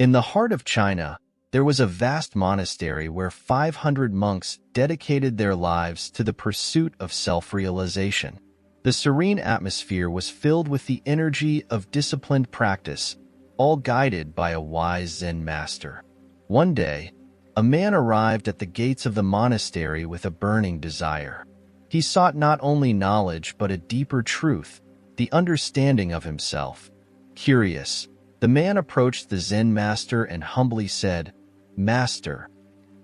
In the heart of China, there was a vast monastery where 500 monks dedicated their lives to the pursuit of self-realization. The serene atmosphere was filled with the energy of disciplined practice, all guided by a wise Zen master. One day, a man arrived at the gates of the monastery with a burning desire. He sought not only knowledge but a deeper truth, the understanding of himself. Curious, the man approached the Zen master and humbly said, "Master,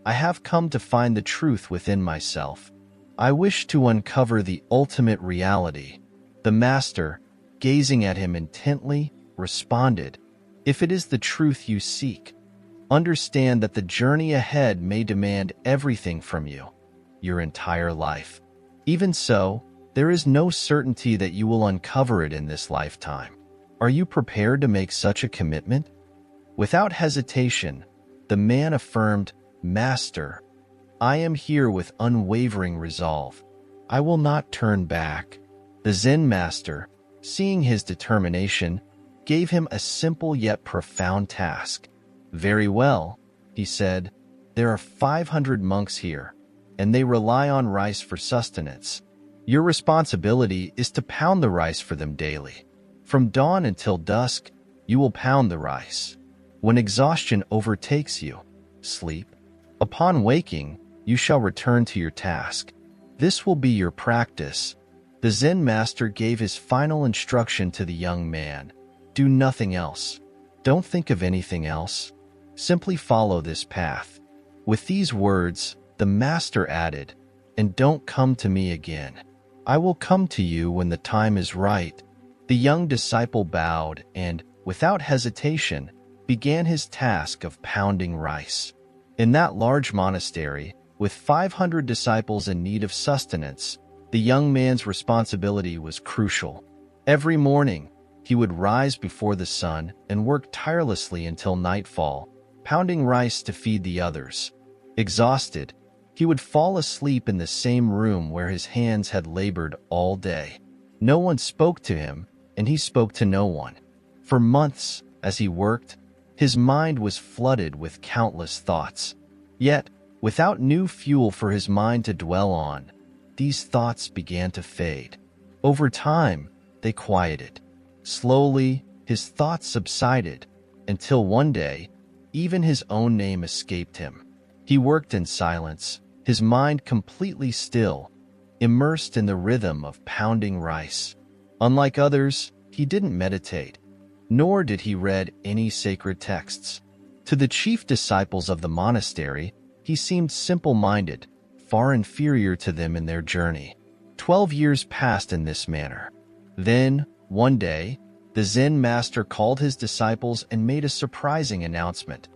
I have come to find the truth within myself. I wish to uncover the ultimate reality." The master, gazing at him intently, responded, "If it is the truth you seek, understand that the journey ahead may demand everything from you, your entire life. Even so, there is no certainty that you will uncover it in this lifetime. Are you prepared to make such a commitment?" Without hesitation, the man affirmed, "Master, I am here with unwavering resolve. I will not turn back." The Zen master, seeing his determination, gave him a simple yet profound task. "Very well," he said, "there are 500 monks here, and they rely on rice for sustenance. Your responsibility is to pound the rice for them daily. From dawn until dusk, you will pound the rice. When exhaustion overtakes you, sleep. Upon waking, you shall return to your task. This will be your practice." The Zen master gave his final instruction to the young man. "Do nothing else. Don't think of anything else. Simply follow this path." With these words, the master added, "And don't come to me again. I will come to you when the time is right." The young disciple bowed and, without hesitation, began his task of pounding rice. In that large monastery, with 500 disciples in need of sustenance, the young man's responsibility was crucial. Every morning, he would rise before the sun and work tirelessly until nightfall, pounding rice to feed the others. Exhausted, he would fall asleep in the same room where his hands had labored all day. No one spoke to him, and he spoke to no one. For months, as he worked, his mind was flooded with countless thoughts. Yet, without new fuel for his mind to dwell on, these thoughts began to fade. Over time, they quieted. Slowly, his thoughts subsided, until one day, even his own name escaped him. He worked in silence, his mind completely still, immersed in the rhythm of pounding rice. Unlike others, he didn't meditate, nor did he read any sacred texts. To the chief disciples of the monastery, he seemed simple-minded, far inferior to them in their journey. 12 years passed in this manner. Then, one day, the Zen master called his disciples and made a surprising announcement.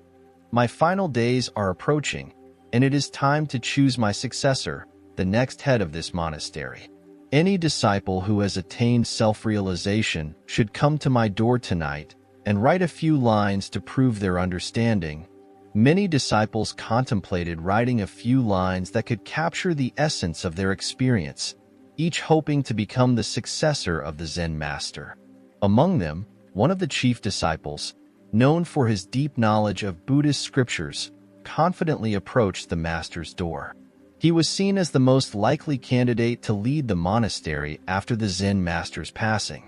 "My final days are approaching, and it is time to choose my successor, the next head of this monastery. Any disciple who has attained self-realization should come to my door tonight and write a few lines to prove their understanding." Many disciples contemplated writing a few lines that could capture the essence of their experience, each hoping to become the successor of the Zen master. Among them, one of the chief disciples, known for his deep knowledge of Buddhist scriptures, confidently approached the master's door. He was seen as the most likely candidate to lead the monastery after the Zen master's passing.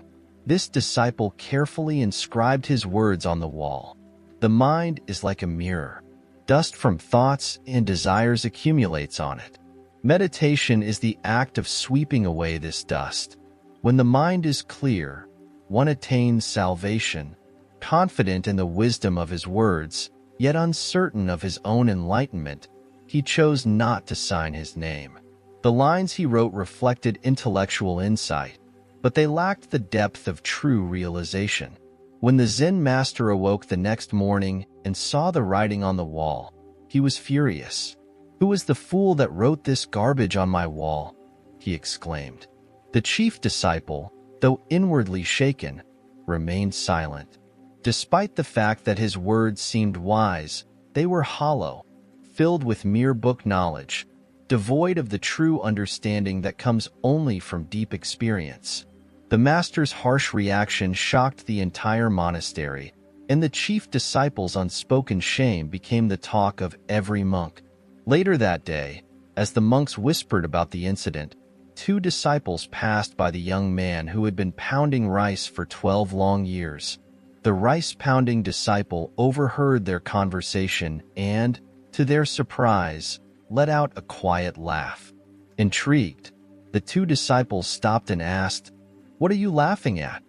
This disciple carefully inscribed his words on the wall. "The mind is like a mirror. Dust from thoughts and desires accumulates on it. Meditation is the act of sweeping away this dust. When the mind is clear, one attains salvation." Confident in the wisdom of his words, yet uncertain of his own enlightenment, he chose not to sign his name. The lines he wrote reflected intellectual insight, but they lacked the depth of true realization. When the Zen master awoke the next morning and saw the writing on the wall, he was furious. "Who is the fool that wrote this garbage on my wall?" he exclaimed. The chief disciple, though inwardly shaken, remained silent. Despite the fact that his words seemed wise, they were hollow, filled with mere book knowledge, devoid of the true understanding that comes only from deep experience. The master's harsh reaction shocked the entire monastery, and the chief disciple's unspoken shame became the talk of every monk. Later that day, as the monks whispered about the incident, 2 disciples passed by the young man who had been pounding rice for 12 long years. The rice-pounding disciple overheard their conversation and, to their surprise, let out a quiet laugh. Intrigued, the 2 disciples stopped and asked, "What are you laughing at?"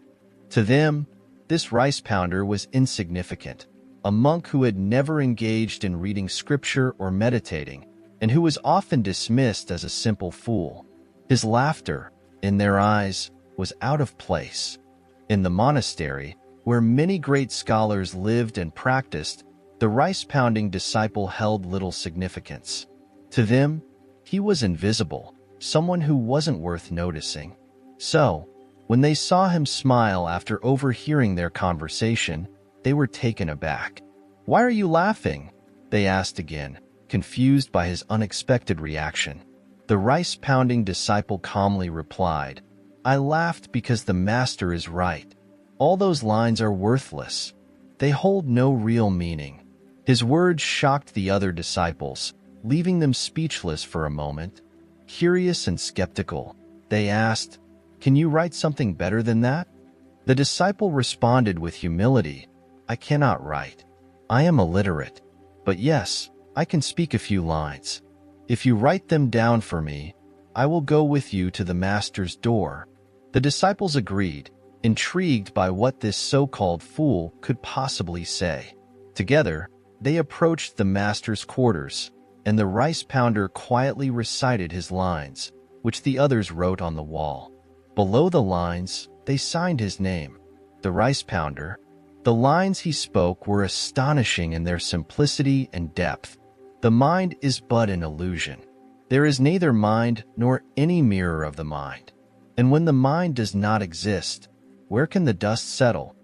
To them, this rice pounder was insignificant, a monk who had never engaged in reading scripture or meditating, and who was often dismissed as a simple fool. His laughter, in their eyes, was out of place. In the monastery, where many great scholars lived and practiced, the rice-pounding disciple held little significance. To them, he was invisible, someone who wasn't worth noticing. So, when they saw him smile after overhearing their conversation, they were taken aback. "Why are you laughing?" they asked again, confused by his unexpected reaction. The rice-pounding disciple calmly replied, "I laughed because the master is right. All those lines are worthless. They hold no real meaning." His words shocked the other disciples, leaving them speechless for a moment. Curious and skeptical, they asked, "Can you write something better than that?" The disciple responded with humility, "I cannot write. I am illiterate. But yes, I can speak a few lines. If you write them down for me, I will go with you to the master's door." The disciples agreed, intrigued by what this so-called fool could possibly say. Together, they approached the master's quarters, and the rice pounder quietly recited his lines, which the others wrote on the wall. Below the lines, they signed his name, the rice pounder. The lines he spoke were astonishing in their simplicity and depth. The mind is but an illusion. There is neither mind nor any mirror of the mind. And when the mind does not exist, where can the dust settle?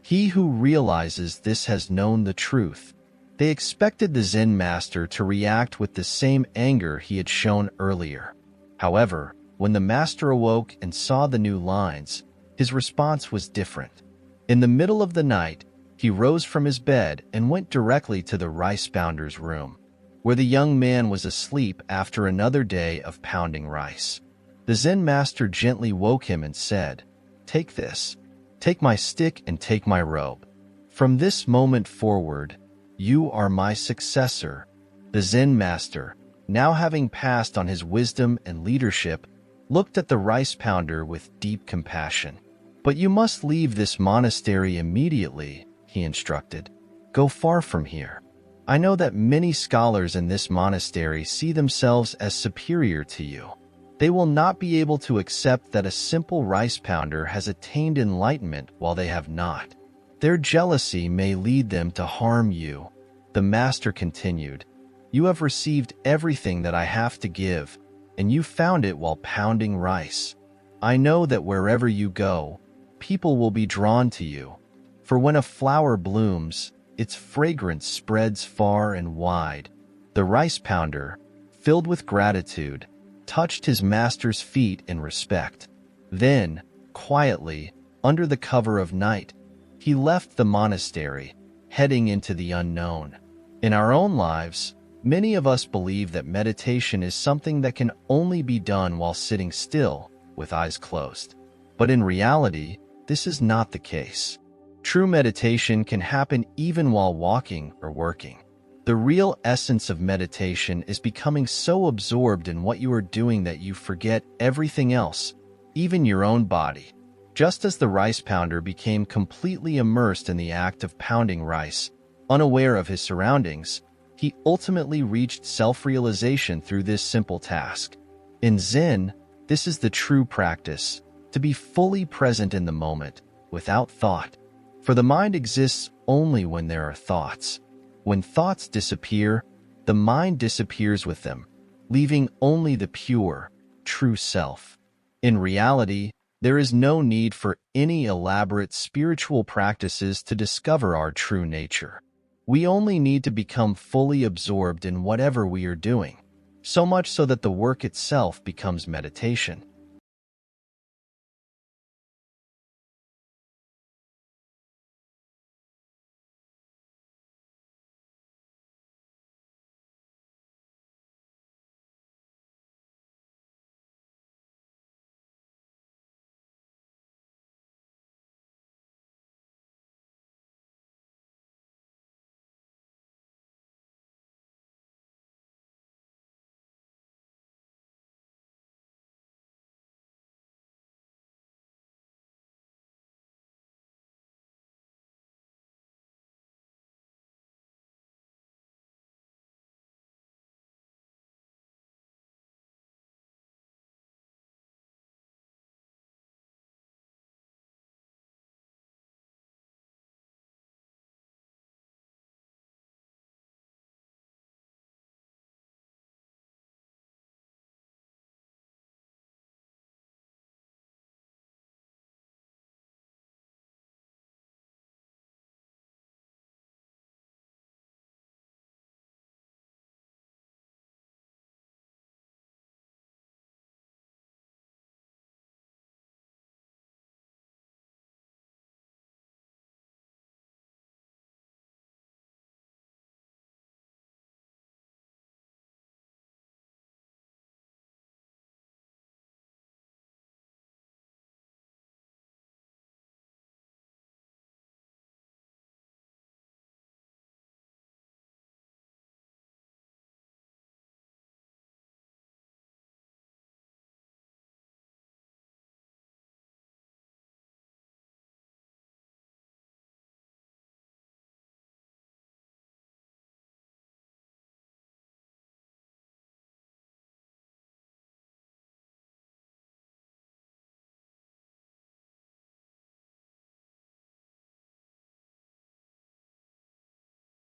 He who realizes this has known the truth. They expected the Zen Master to react with the same anger he had shown earlier. However, when the Master awoke and saw the new lines, his response was different. In the middle of the night, he rose from his bed and went directly to the rice pounder's room, where the young man was asleep after another day of pounding rice. The Zen Master gently woke him and said, "Take this. Take my stick and take my robe. From this moment forward, you are my successor." The Zen Master, now having passed on his wisdom and leadership, looked at the rice pounder with deep compassion. "But you must leave this monastery immediately," he instructed. "Go far from here. I know that many scholars in this monastery see themselves as superior to you. They will not be able to accept that a simple rice pounder has attained enlightenment while they have not. Their jealousy may lead them to harm you." The Master continued, "You have received everything that I have to give, and you found it while pounding rice. I know that wherever you go, people will be drawn to you. For when a flower blooms, its fragrance spreads far and wide." The rice pounder, filled with gratitude, touched his master's feet in respect. Then, quietly, under the cover of night, he left the monastery, heading into the unknown. In our own lives, many of us believe that meditation is something that can only be done while sitting still, with eyes closed. But in reality, this is not the case. True meditation can happen even while walking or working. The real essence of meditation is becoming so absorbed in what you are doing that you forget everything else, even your own body. Just as the rice pounder became completely immersed in the act of pounding rice, unaware of his surroundings, he ultimately reached self-realization through this simple task. In Zen, this is the true practice, to be fully present in the moment, without thought. For the mind exists only when there are thoughts. When thoughts disappear, the mind disappears with them, leaving only the pure, true self. In reality, there is no need for any elaborate spiritual practices to discover our true nature. We only need to become fully absorbed in whatever we are doing, so much so that the work itself becomes meditation.